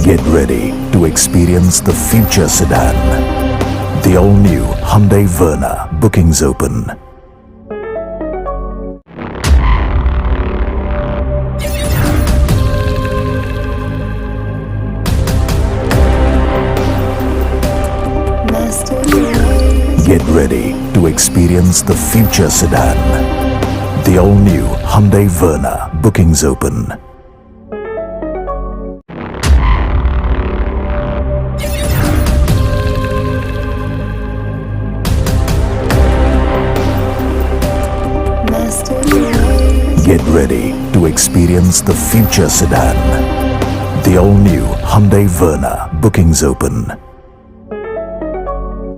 Get ready to experience the future sedan. The all-new Hyundai Verna. Bookings open. Get ready to experience the future sedan. The all-new Hyundai Verna. Bookings open. Get ready to experience the future sedan. The all-new Hyundai Verna. Bookings open.